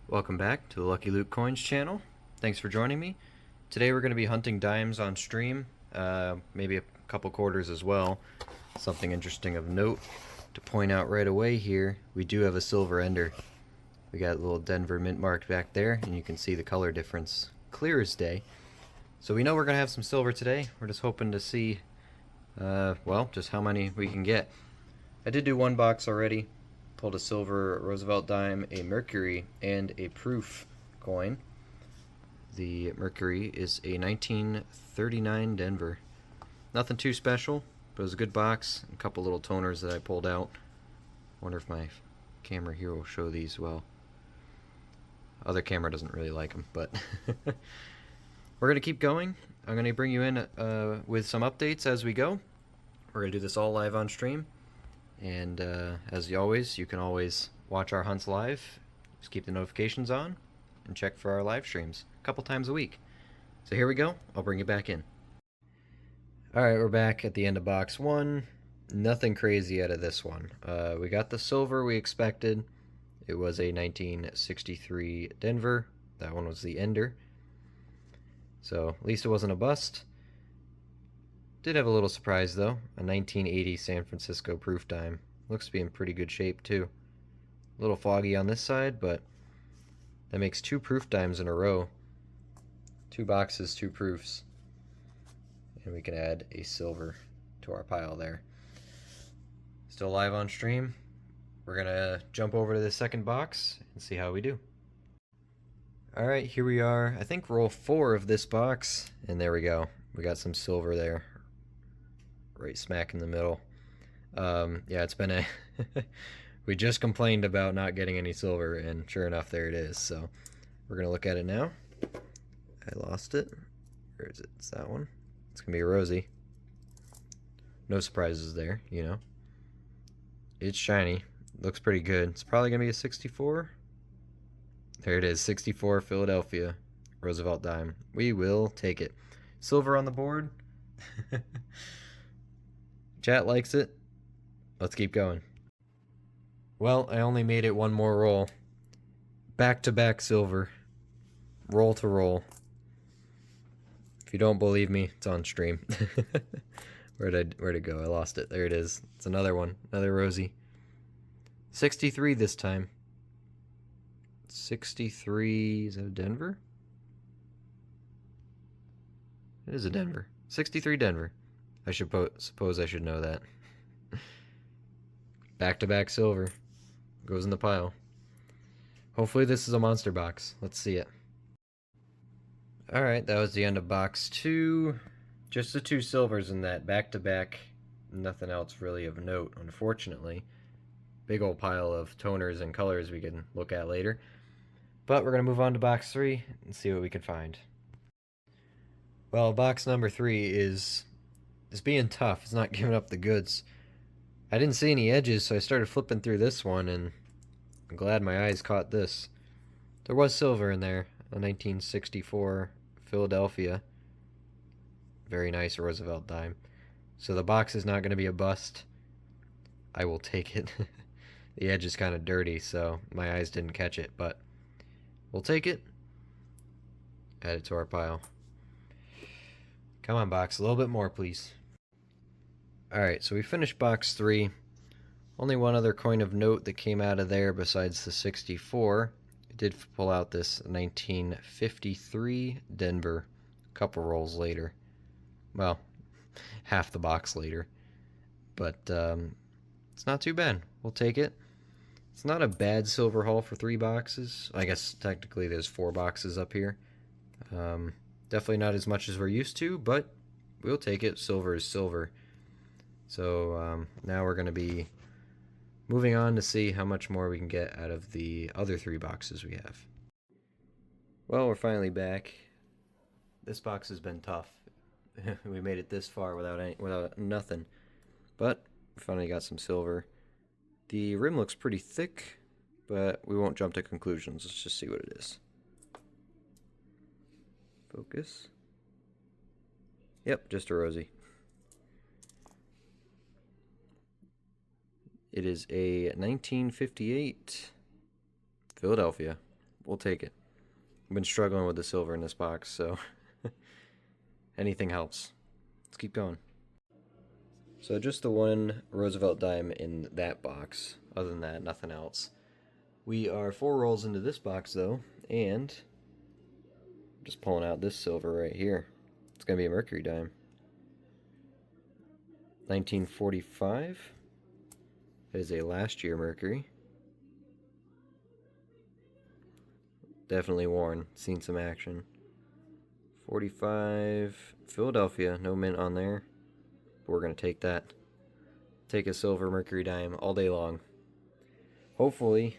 Welcome back to the Lucky Luke Coins channel. Thanks for joining me. Today we're going to be hunting dimes on stream, maybe a couple quarters as well. Something interesting of note to point out right away here, we do have a silver ender. We got a little Denver mint marked back there, and you can see the color difference clear as day. So we know we're going to have some silver today. We're just hoping to see, well, just how many we can get. I did do one box already. Pulled a silver Roosevelt dime, a Mercury, and a proof coin. The Mercury is a 1939 Denver. Nothing too special, but it was a good box. A couple little toners that I pulled out. Wonder if my camera here will show these well. Other camera doesn't really like them, but we're going to keep going. I'm going to bring you in with some updates as we go. We're going to do this all live on stream. And as always, you can always watch our hunts live. Just keep the notifications on and check for our live streams a couple times a week. So here we go. I'll bring you back in. Alright, we're back at the end of box one. Nothing crazy out of this one. We got the silver we expected. It was a 1963 Denver. That one was the ender. So at least it wasn't a bust. Did have a little surprise though, a 1980 San Francisco proof dime. Looks to be in pretty good shape too. A little foggy on this side, but that makes two proof dimes in a row. Two boxes, two proofs. And we can add a silver to our pile there. Still live on stream. We're gonna jump over to the second box and see how we do. Alright, here we are. I think roll 4 of this box, and there we go. We got some silver there. Right smack in the middle. Yeah, it's been a we just complained about not getting any silver, and sure enough, there it is. So we're gonna look at it now. I lost it. Where is it? It's that one. It's gonna be a rosy. No surprises there, you know. It's shiny. Looks pretty good. It's probably gonna be a 64. There it is, 64 Philadelphia Roosevelt dime. We will take it. Silver on the board. Chat likes it. Let's keep going. Well, I only made it one more roll. Back-to-back silver. Roll to roll. If you don't believe me, it's on stream. Where'd it go? I lost it. There it is. It's another one. Another rosy. 63 this time. 63... Is that a Denver? It is a Denver. 63 Denver. I suppose I should know that. Back-to-back silver. Goes in the pile. Hopefully this is a monster box. Let's see it. Alright, that was the end of box 2. Just the 2 silvers in that. Back-to-back. Nothing else really of note, unfortunately. Big old pile of toners and colors we can look at later. But we're going to move on to box 3 and see what we can find. Well, box number 3 is being tough. It's not giving up the goods. I didn't see any edges, so I started flipping through this one, and I'm glad my eyes caught this. There was silver in there, a 1964 Philadelphia. Very nice Roosevelt dime. So the box is not going to be a bust. I will take it. The edge is kind of dirty, so my eyes didn't catch it, but we'll take it. Add it to our pile. Come on, box. A little bit more, please. Alright, so we finished box 3. Only one other coin of note that came out of there besides the 64. It did pull out this 1953 Denver a couple rolls later. Well, half the box later. But it's not too bad. We'll take it. It's not a bad silver haul for 3 boxes. I guess technically there's 4 boxes up here. Definitely not as much as we're used to, but we'll take it. Silver is silver. So now we're going to be moving on to see how much more we can get out of the other 3 boxes we have. Well, we're finally back. This box has been tough. We made it this far without nothing. But we finally got some silver. The rim looks pretty thick, but we won't jump to conclusions. Let's just see what it is. Focus. Yep, just a rosy. It is a 1958 Philadelphia. we'll take it. I've been struggling with the silver in this box, so anything helps. Let's keep going. So just the one Roosevelt dime in that box. Other than that, nothing else. We are 4 rolls into this box, though, and just pulling out this silver right here. It's going to be a Mercury dime. 1945. It is a last year Mercury. Definitely worn. Seen some action. 45. Philadelphia. No mint on there. But we're going to take that. Take a silver Mercury dime all day long. Hopefully,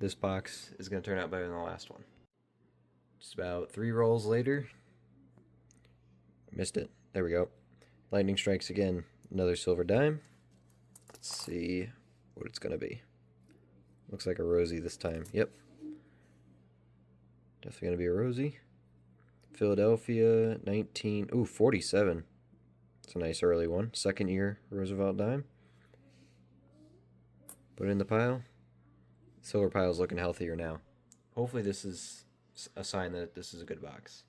this box is going to turn out better than the last one. Just about 3 rolls later. Missed it. There we go. Lightning strikes again. Another silver dime. Let's see what it's going to be. Looks like a rosy this time. Yep. Definitely going to be a rosy. Philadelphia, 47. It's a nice early one. Second year Roosevelt dime. Put it in the pile. Silver pile is looking healthier now. Hopefully this is a sign that this is a good box.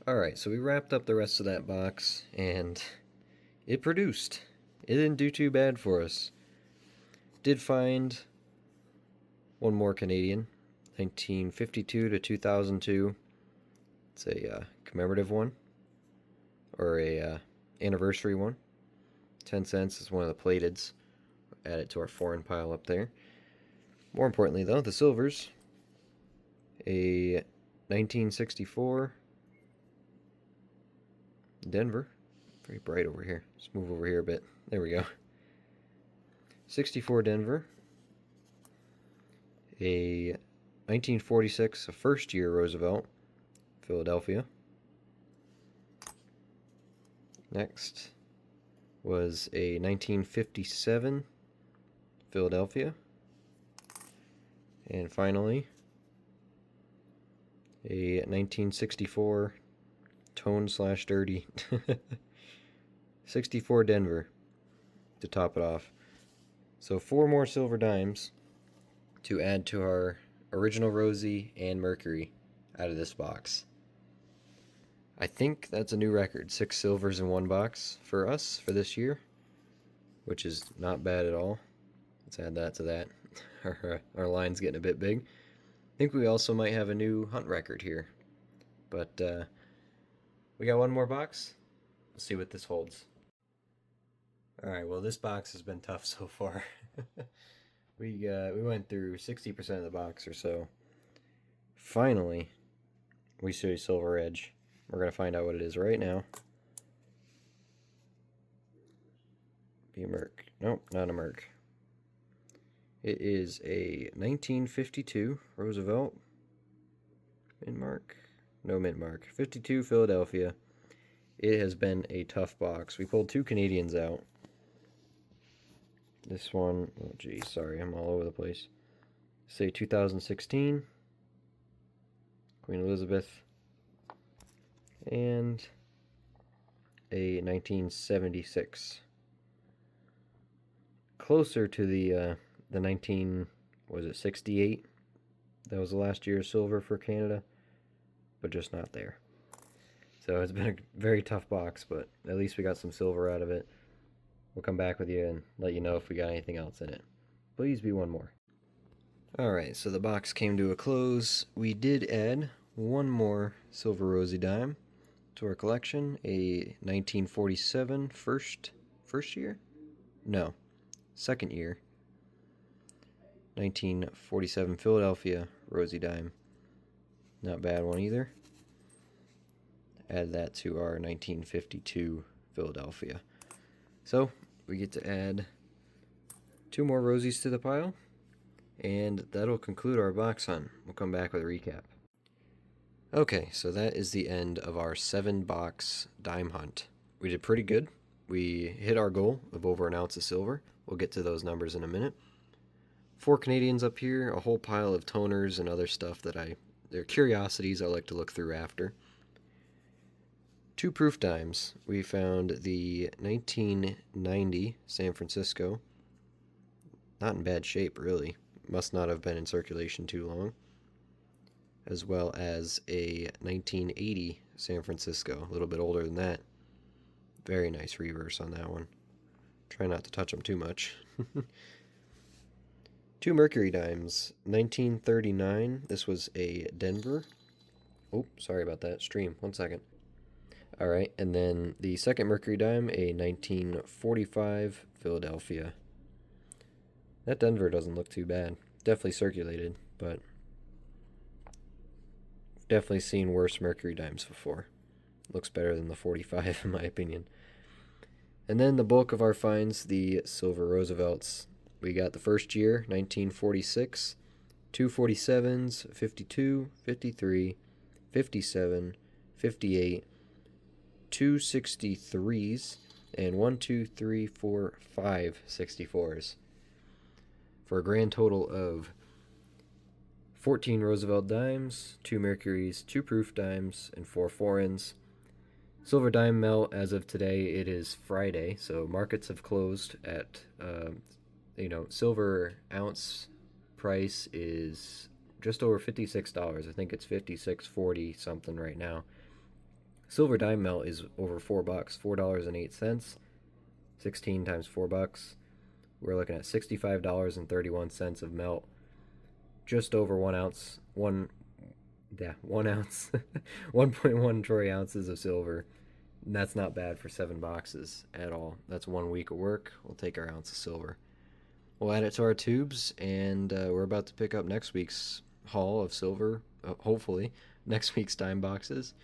Alright, so we wrapped up the rest of that box, and it produced. It didn't do too bad for us. Did find one more Canadian, 1952 to 2002. It's a commemorative one, or a anniversary one. 10 cents is one of the plateds. Add it to our foreign pile up there. More importantly, though, the silvers. A 1964 Denver. Very bright over here. Let's move over here a bit. There we go. 64 Denver. A 1946, a first year Roosevelt, Philadelphia. Next was a 1957 Philadelphia. And finally, a 1964 tone/dirty 64 Denver to top it off. So 4 more silver dimes to add to our original Rosie and Mercury out of this box. I think that's a new record. 6 silvers in one box for us for this year, which is not bad at all. Let's add that to that. Our line's getting a bit big. I think we also might have a new hunt record here. But we got one more box. Let's see what this holds. Alright, well this box has been tough so far. We went through 60% of the box or so. Finally, we see a silver edge. We're going to find out what it is right now. Be a Merc. Nope, not a Merc. It is a 1952 Roosevelt. Mint mark? No mint mark. 52 Philadelphia. It has been a tough box. We pulled 2 Canadians out. This one, oh geez, sorry, I'm all over the place. Say 2016. Queen Elizabeth. And a 1976. Closer to the 68? That was the last year of silver for Canada, but just not there. So it's been a very tough box, but at least we got some silver out of it. We'll come back with you and let you know if we got anything else in it. Please be one more. Alright, so the box came to a close. We did add one more silver rosy dime to our collection. A 1947 first year? No, second year. 1947 Philadelphia rosy dime. Not a bad one either. Add that to our 1952 Philadelphia. So we get to add 2 more rosies to the pile, and that'll conclude our box hunt. We'll come back with a recap. Okay, so that is the end of our 7-box dime hunt. We did pretty good. We hit our goal of over an ounce of silver. We'll get to those numbers in a minute. 4 Canadians up here, a whole pile of toners and other stuff that they're curiosities I like to look through after. 2 proof dimes. We found the 1990 San Francisco. Not in bad shape, really. Must not have been in circulation too long. as well as a 1980 San Francisco, a little bit older than that. Very nice reverse on that one. Try not to touch them too much. Two Mercury dimes, 1939. This was a Denver. Oh, sorry about that. Stream. 1 second. All right, and then the second Mercury dime, a 1945 Philadelphia. That Denver doesn't look too bad. Definitely circulated, but definitely seen worse Mercury dimes before. Looks better than the 45 in my opinion. And then the bulk of our finds, the silver Roosevelts. We got the first year, 1946, 247s, 52, 53, 57, 58, 263s, and 1, 2, 3, 4, 5 64s. For a grand total of 14 Roosevelt dimes, 2 Mercurys, 2 proof dimes, and 4 foreigns. Silver dime melt as of today, it is Friday, so markets have closed at, silver ounce price is just over $56. I think it's $56.40 something right now. Silver dime melt is over $4, $4.08. 16 times $4. We're looking at $65.31 of melt. Just over 1 ounce, 1 ounce, 1.1 troy ounces of silver. And that's not bad for 7 boxes at all. That's 1 week of work. We'll take our ounce of silver. We'll add it to our tubes, and we're about to pick up next week's haul of silver, hopefully, next week's dime boxes.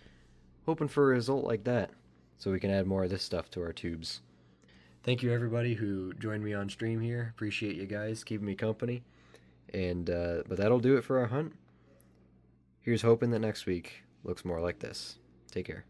Hoping for a result like that, so we can add more of this stuff to our tubes. Thank you everybody who joined me on stream here. Appreciate you guys keeping me company. And but that'll do it for our hunt. Here's hoping that next week looks more like this. Take care.